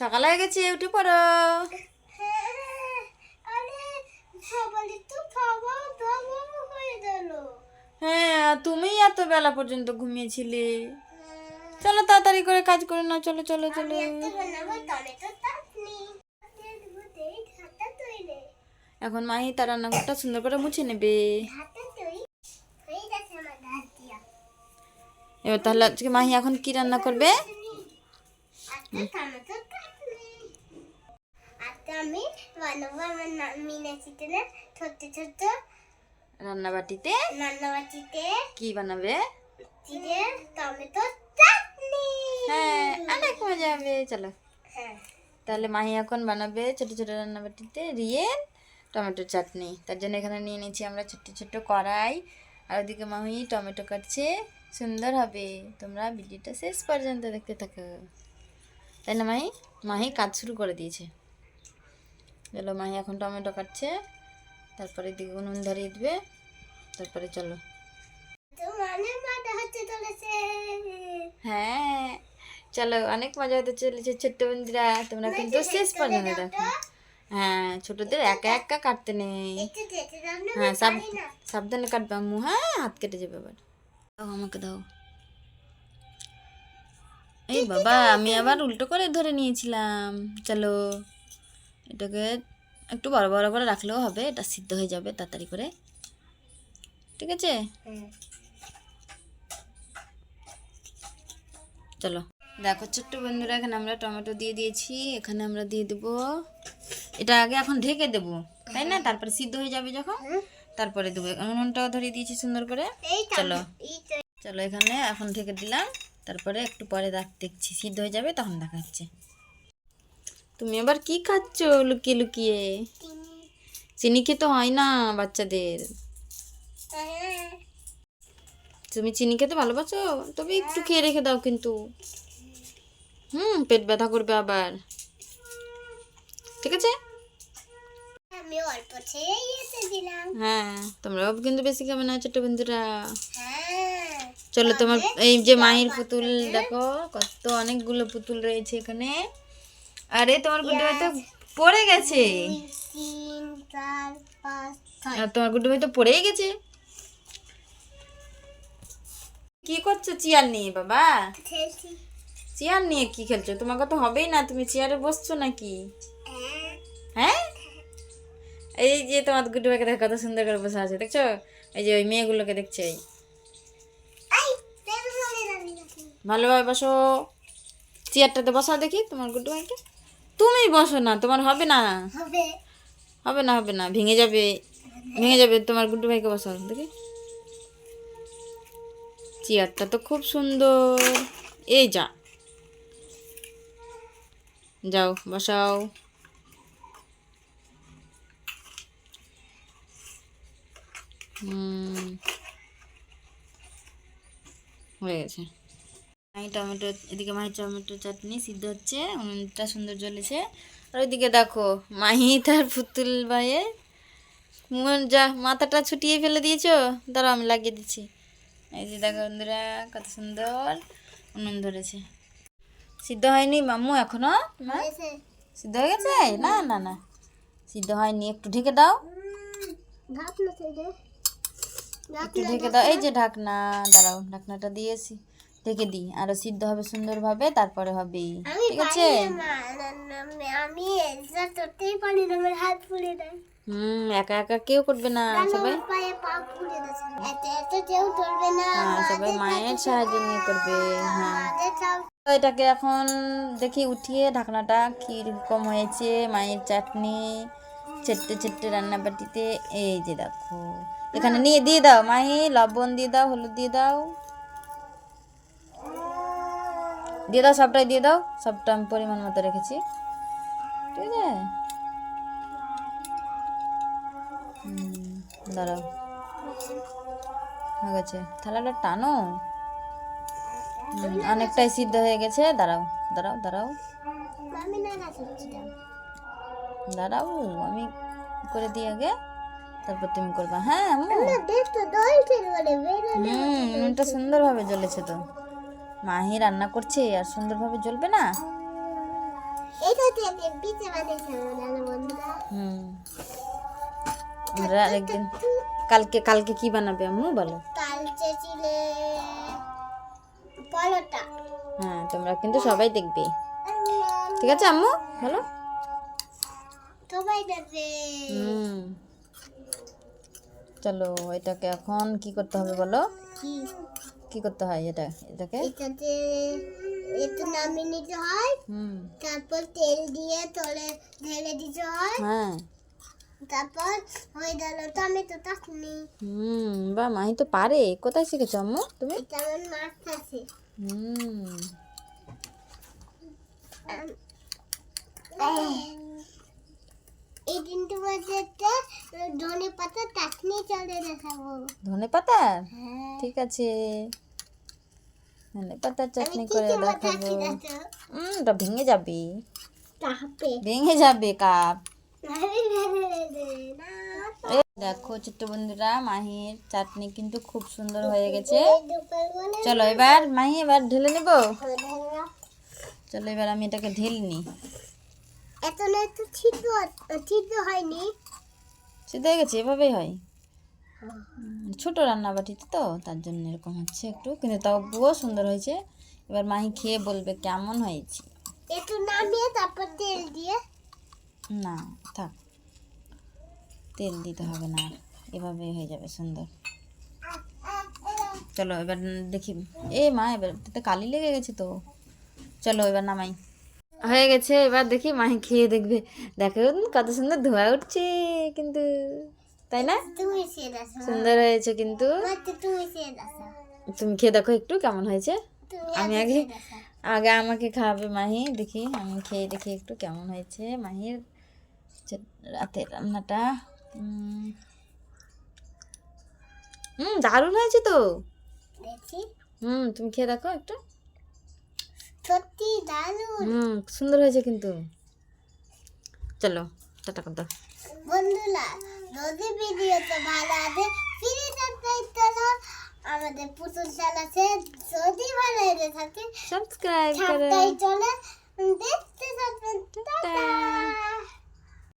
সকাল হয়ে গেছে, উঠে পড়ো। হ্যাঁ, তুমি এত বেলা পর্যন্ত ঘুমিয়েছিলে। চলো তাড়াতাড়ি করে কাজ করে নাও, চলো চলো চলো। এখন মাহি তার রান্নাঘরটা সুন্দর করে মুছে নেবে। এবার তাহলে আজকে মাহি এখন কি রান্না করবে? আমি বানাবো আমার মিনাচিতে না ছোট ছোট রান্নাবাটিতে কি বানাবে? জিরে টমেটো চাটনি। হ্যাঁ, অনেক মজা হবে। চলো হ্যাঁ, তাহলে মাহি এখন বানাবে ছোট ছোট রান্নাবাটিতে রিয়েল টমেটো চাটনি। তার জন্য এখানে নিয়ে নিয়েছি আমরা ছোট্ট ছোট্ট কড়াই, আর ওদিকে মাহি টমেটো কাটছে। সুন্দর হবে, তোমরা ভিডিওটা শেষ পর্যন্ত দেখতে থাকো। তাই না মাহি? মাহি কাজ শুরু করে দিয়েছে। চলো মাহি এখন টমেটো কাটছে, তারপরে দিকে উনুন ধরিয়ে দিবে, তারপরে চলো। তো মানে মাথা হচ্ছে চলেছে। হ্যাঁ চলো, অনেক মজা হতে চলেছে ছোট্ট বন্ধুরা, তোমরা কিন্তু শেষ পর্যন্ত দেখো। হ্যাঁ, ছোটদের একা একা কাটতে নেই। একটু যেতে দাও না, হ্যাঁ, পারি না। সাবধানে কাটবে আম্মু। হ্যাঁ, হাত কেটে যাবে আবার। দাও আমাকে দাও। এই বাবা, আমি আবার উল্টো করে ধরে নিয়েছিলাম। চলো এটাকে একটু বড় বড় করে রাখলেও হবে, এটা সিদ্ধ হয়ে যাবে তাড়াতাড়ি করে। ঠিক আছে, চলো। দেখো ছোট্ট বন্ধুরা, এখানে আমরা টমেটো দিয়ে দিয়েছি। এখানে আমরা দিয়ে দেবো, এটা আগে এখন ঢেকে দেবো, তাই না? তারপরে সিদ্ধ হয়ে যাবে যখন, তারপরে দেবো। উনুনটাও ধরিয়ে দিয়েছি সুন্দর করে। চলো চলো, এখানে এখন ঢেকে দিলাম, তারপরে একটু পরে দেখছি সিদ্ধ হয়ে যাবে, তখন দেখাচ্ছে। তুমি আবার কি খাচ্ছ লুকিয়ে লুকিয়ে? চিনি খেতে হয় না বাচ্চাদের। তুমি চিনি খেতে ভালোবাসো? তবে একটু খেয়ে রেখে দাও কিন্তু। পেট ব্যথা করবে আবার। ঠিক আছে? আমি অল্প ছেড়ে এসে দিলাম। হ্যাঁ, তোমরাও কিন্তু বেশি খাবে না ছোট বন্ধুরা। হ্যাঁ, চলো, তোমার এই যে মায়ের পুতুল দেখো, কত অনেকগুলো পুতুল রয়েছে এখানে। আরে তোমার গুড্ডু ভাই তো পড়ে গেছে। 3 4 5 6 আর তোমার গুড্ডু ভাই তো পড়েই গেছে। কি করছো চেয়ার নিয়ে বাবা? খেলছি। চেয়ার নিয়ে কি খেলছো? তোমাকে তো হবেই না, তুমি চেয়ারে বসছো নাকি? হ্যাঁ, এই যে তোমার গুড্ডু ভাইকে দেখো কত সুন্দর করে বসে আছে, দেখছো? এই যে ওই মেয়েগুলোকে দেখছে। ভালোভাবে বসো, চেয়ারটাতে বসা দেখি তোমার গুড্ডু ভাইকে। তুমি বসো না, তোমার হবে না, হবে হবে না, হবে না, ভেঙে যাবে, ভেঙে যাবে। তোমার গুড্ডু ভাইকে বসাও দেখি। চেয়ারটা তো খুব সুন্দর। এই যাও বসাও। হয়ে গেছে। টমেটো এদিকে মাহি টমেটো চাটনি সিদ্ধ হচ্ছে, উনুনটা সুন্দর জ্বলেছে। আর ওইদিকে দেখো মাহি তার পুতুল ভাইয়ে যা মাথাটা ছুটিয়ে ফেলে দিয়েছো। দাঁড়াও আমি লাগিয়ে দিচ্ছি। এই যে দেখো বন্ধুরা, কত সুন্দর উনুন ধরেছে। সিদ্ধ হয়নি মাম্মু এখনো? তোমার সিদ্ধ হয়ে গেছে? না না না, সিদ্ধ হয়নি, একটু ঢেকে দাও, একটু ঢেকে দাও। এই যে ঢাকনা, দাঁড়াও ঢাকনাটা দিয়েছি, ঢেকে দিই, আরো সিদ্ধ হবে সুন্দরভাবে, তারপরে হবে। ঠিক আছে? আমি এটা করতেই পারি না, আমার হাত ফুলে দেয়। একা একা কেউ করবে না, সবাই পায়ে পা ফুলে দিয়েছে। এত এত কেউ চলবে না। হ্যাঁ, সবাই মায়ের সাহায্য নিয়ে করবে। হ্যাঁ, তো এটাকে এখন দেখি উঠিয়ে ঢাকনাটা কীরকম হয়েছে। মায়ের চাটনি ছেট্টে ছেট্টে রান্নাবাটিতে। এই যে দেখো, এখানে নিয়ে দিয়ে দাও মাহি, লবণ দিয়ে দাও, হলুদ দিয়ে দাও, দিয়ে দাও, সবটাই দিয়ে দাও। সবটা আমি পরিমাণ মতো রেখেছি। ঠিক আছে, দাঁড়াও, হয়ে গেছে। থালাটা টানো, অনেকটাই সিদ্ধ হয়ে গেছে। দাঁড়াও দাঁড়াও দাঁড়াও দাঁড়াও, আমি করে দিই আগে, তারপর তুমি করবা। হ্যাঁ আম্মু, নুনটা সুন্দরভাবে জ্বলেছে তো। মাহি রান্না করছে আর সুন্দরভাবে জ্বলবে না? এটা দিয়ে পিঠে বানিয়েছে আমার বন্ধুরা। হুম, আমরা আরেকদিন কালকে কালকে কি বানাবে আম্মু বলো? কাল চেয়েছিলে পরোটা। হ্যাঁ, তোমরা কিন্তু সবাই দেখবে, ঠিক আছে আম্মু বলো? সবাই দেবে। হুম, চলো এটাকে এখন কি করতে হবে বলো? কি কি করতে হয় এটাকে? এটাতে একটু নামিয়ে নিতে হয়, হুম, তারপর তেল দিয়ে তলে ঢেলে দিতে হয়, হ্যাঁ। তারপর হয়ে গেল টমেটো চাটনি। হুম, বা মাহি তো পারে, কোথায় শিখেছো আম্মু তুমি? এটা আমার মাছ আছে। হুম, এই দিনটা মধ্যে ধনে পাতা চাটনি চলে দেখাবো। ধনে পাতা, হ্যাঁ, ঠিক আছে, ধনে পাতার আমি চাটনি কি করে কি দেখাবো। বানাচ্ছি দেখো। ওটা ভেঙে যাবে, তাহপে ভেঙে যাবে কাপ। আমি ভেবে না এই দেখো ছোট্ট বন্ধুরা, মাহির চাটনি কিন্তু খুব সুন্দর হয়ে গেছে। চলো এবার মাহি এবার ঢেলে নেব। চলো এবার আমি এটাকে ঢেলে নিই। এত না একটু ছিদ্র ছিদ্র হয়নি। সিদ্ধ হয়ে গেছে, এভাবেই হয়। ছোট রান্না বাটিতে তো তার জন্য এরকম হচ্ছে একটু, কিন্তু তবুও সুন্দর হয়েছে। এবার মাহি খেয়ে বলবে কেমন হয়েছে। একটু নামিয়ে তারপর তেল দিয়ে। না থাক, তেল দিতে হবে না, এভাবেই হয়ে যাবে সুন্দর। চলো এবার দেখি। এ মা, এবার তাতে কালি লেগে গেছে তো। চলো এবার নামাই। হয়ে গেছে, এবার দেখি মাহি খেয়ে দেখবে। দেখো কত সুন্দর ধোয়া উঠছে কিন্তু, তাই না? তুমি খেয়ে দেখো। সুন্দর হয়েছে কিন্তু। তুমি খেয়ে দেখো। তুমি খেয়ে দেখো একটু কেমন হয়েছে। তুমি আমি আগে আগে খেয়ে দেখো। আগে আমাকে খাওয়াবে মাহি, দেখি আমি খেয়ে দেখি একটু কেমন হয়েছে মাহির রাতের রান্নাটা। দারুণ হয়েছে তো। দেখি তুমি খেয়ে দেখো একটু। সত্যি দারুণ। সুন্দর হয়েছে কিন্তু। চলো টাটা করে দাও। বন্ধুরা, যদি ভিডিওটা ভালো লাগে প্লিজ সাবস্ক্রাইব করো। আমাদের পুতুল চালাচ্ছে, যদি ভালো লেগে থাকে সাবস্ক্রাইব করো। সাবস্ক্রাইব চলে দেখতে থাকবেন। টাটা। টাটা।